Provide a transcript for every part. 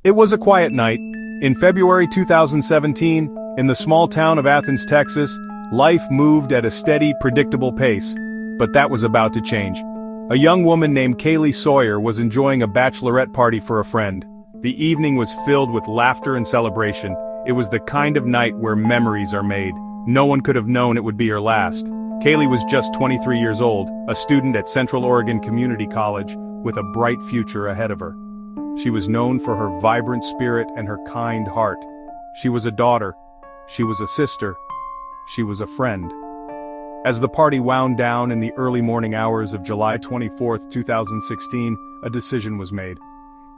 It was a quiet night. In February 2017, in the small town of Athens, Texas, life moved at a steady, predictable pace. But that was about to change. A young woman named Kaylee Sawyer was enjoying a bachelorette party for a friend. The evening was filled with laughter and celebration. It was the kind of night where memories are made. No one could have known it would be her last. Kaylee was just 23 years old, a student at Central Oregon Community College, with a bright future ahead of her. She was known for her vibrant spirit and her kind heart. She was a daughter. She was a sister. She was a friend. As the party wound down in the early morning hours of July 24, 2016, a decision was made.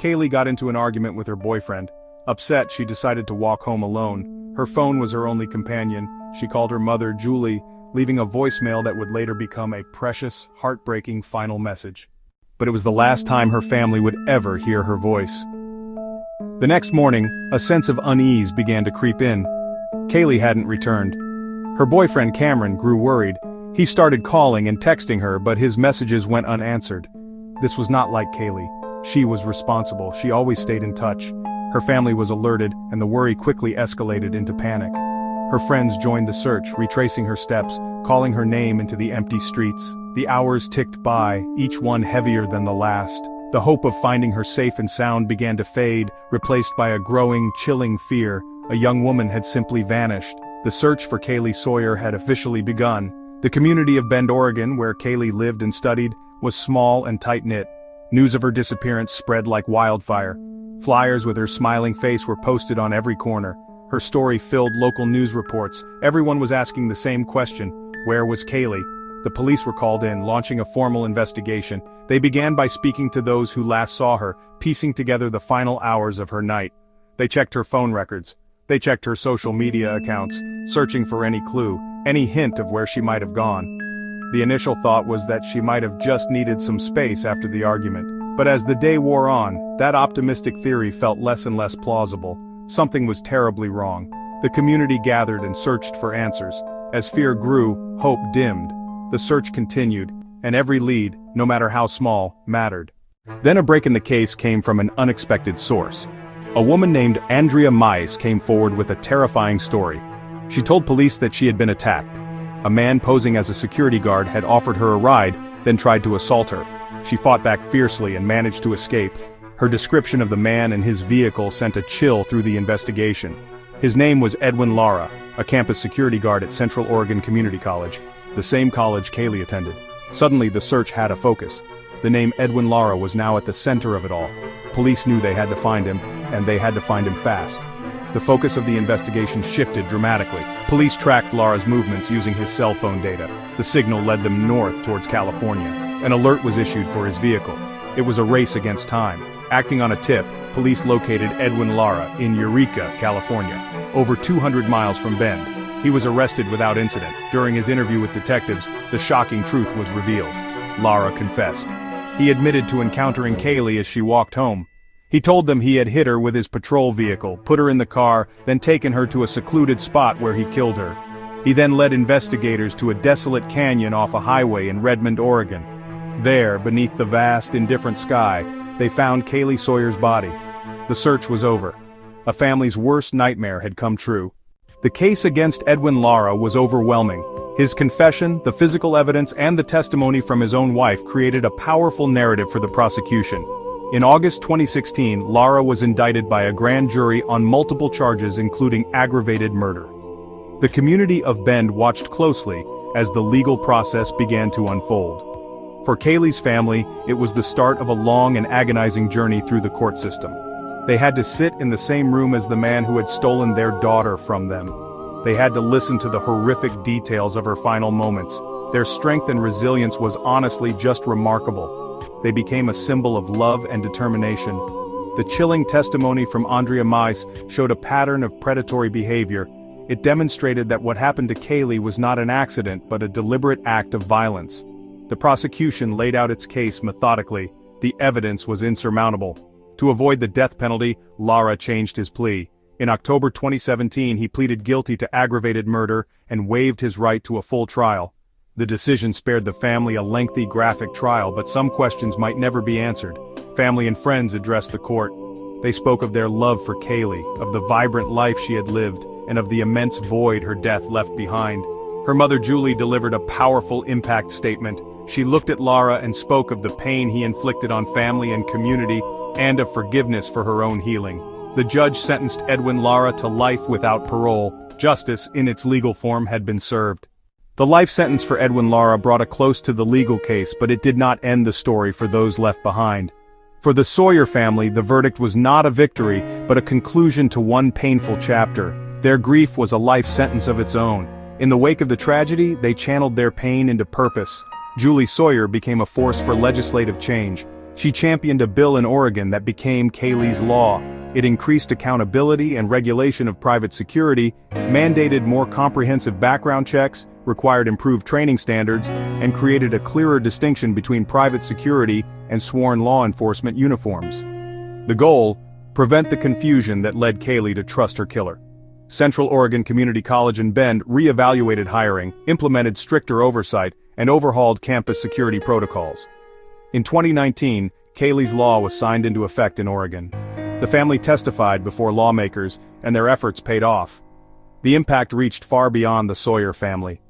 Kaylee got into an argument with her boyfriend. Upset, she decided to walk home alone. Her phone was her only companion. She called her mother, Julie, leaving a voicemail that would later become a precious, heartbreaking final message. But it was the last time her family would ever hear her voice. The next morning, a sense of unease began to creep in. Kaylee hadn't returned. Her boyfriend Cameron grew worried. He started calling and texting her, but his messages went unanswered. This was not like Kaylee. She was responsible. She always stayed in touch. Her family was alerted, and the worry quickly escalated into panic. Her friends joined the search, retracing her steps, calling her name into the empty streets. The hours ticked by, each one heavier than the last. The hope of finding her safe and sound began to fade, replaced by a growing, chilling fear. A young woman had simply vanished. The search for Kaylee Sawyer had officially begun. The community of Bend, Oregon, where Kaylee lived and studied, was small and tight-knit. News of her disappearance spread like wildfire. Flyers with her smiling face were posted on every corner. Her story filled local news reports. Everyone was asking the same question: where was Kaylee? The police were called in, launching a formal investigation. They began by speaking to those who last saw her, piecing together the final hours of her night. They checked her phone records. They checked her social media accounts, searching for any clue, any hint of where she might have gone. The initial thought was that she might have just needed some space after the argument. But as the day wore on, that optimistic theory felt less and less plausible. Something was terribly wrong. The community gathered and searched for answers. As fear grew, hope dimmed. The search continued, and every lead, no matter how small, mattered. Then a break in the case came from an unexpected source. A woman named Andrea Mice came forward with a terrifying story. She told police that she had been attacked. A man posing as a security guard had offered her a ride, then tried to assault her. She fought back fiercely and managed to escape. Her description of the man and his vehicle sent a chill through the investigation. His name was Edwin Lara, a campus security guard at Central Oregon Community College, the same college Kaylee attended. Suddenly the search had a focus. The name Edwin Lara was now at the center of it all. Police knew they had to find him, and they had to find him fast. The focus of the investigation shifted dramatically. Police tracked Lara's movements using his cell phone data. The signal led them north towards California. An alert was issued for his vehicle. It was a race against time. Acting on a tip, police located Edwin Lara in Eureka, California, over 200 miles from Bend. He was arrested without incident. During his interview with detectives, the shocking truth was revealed. Lara confessed. He admitted to encountering Kaylee as she walked home. He told them he had hit her with his patrol vehicle, put her in the car, then taken her to a secluded spot where he killed her. He then led investigators to a desolate canyon off a highway in Redmond, Oregon. There, beneath the vast, indifferent sky, they found Kaylee Sawyer's body. The search was over. A family's worst nightmare had come true. The case against Edwin Lara was overwhelming. His confession, the physical evidence, and the testimony from his own wife created a powerful narrative for the prosecution. In August 2016, Lara was indicted by a grand jury on multiple charges including aggravated murder. The community of Bend watched closely as the legal process began to unfold. For Kaylee's family, it was the start of a long and agonizing journey through the court system. They had to sit in the same room as the man who had stolen their daughter from them. They had to listen to the horrific details of her final moments. Their strength and resilience was honestly just remarkable. They became a symbol of love and determination. The chilling testimony from Andrea Mice showed a pattern of predatory behavior. It demonstrated that what happened to Kaylee was not an accident but a deliberate act of violence. The prosecution laid out its case methodically. The evidence was insurmountable. To avoid the death penalty, Lara changed his plea. In October 2017, he pleaded guilty to aggravated murder and waived his right to a full trial. The decision spared the family a lengthy, graphic trial, but some questions might never be answered. Family and friends addressed the court. They spoke of their love for Kaylee, of the vibrant life she had lived, and of the immense void her death left behind. Her mother Julie delivered a powerful impact statement. She looked at Lara and spoke of the pain he inflicted on family and community, and of forgiveness for her own healing. The judge sentenced Edwin Lara to life without parole. Justice, in its legal form, had been served. The life sentence for Edwin Lara brought a close to the legal case, but it did not end the story for those left behind. For the Sawyer family, the verdict was not a victory, but a conclusion to one painful chapter. Their grief was a life sentence of its own. In the wake of the tragedy, they channeled their pain into purpose. Julie Sawyer became a force for legislative change. She championed a bill in Oregon that became Kaylee's law. It increased accountability and regulation of private security, mandated more comprehensive background checks, required improved training standards, and created a clearer distinction between private security and sworn law enforcement uniforms. The goal: prevent the confusion that led Kaylee to trust her killer. Central Oregon Community College in Bend re-evaluated hiring, implemented stricter oversight, and overhauled campus security protocols. In 2019, Kaylee's law was signed into effect in Oregon. The family testified before lawmakers, and their efforts paid off. The impact reached far beyond the Sawyer family.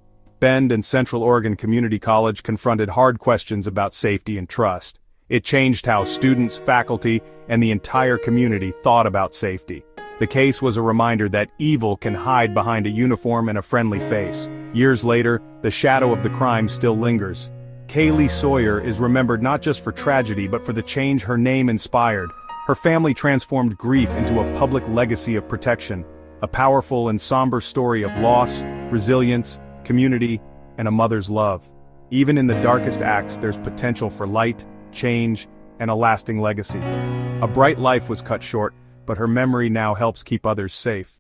Bend and Central Oregon Community College confronted hard questions about safety and trust. It changed how students, faculty, and the entire community thought about safety. The case was a reminder that evil can hide behind a uniform and a friendly face. Years later, the shadow of the crime still lingers. Kaylee Sawyer is remembered not just for tragedy but for the change her name inspired. Her family transformed grief into a public legacy of protection, a powerful and somber story of loss, resilience, community, and a mother's love. Even in the darkest acts, there's potential for light, change, and a lasting legacy. A bright life was cut short, but her memory now helps keep others safe.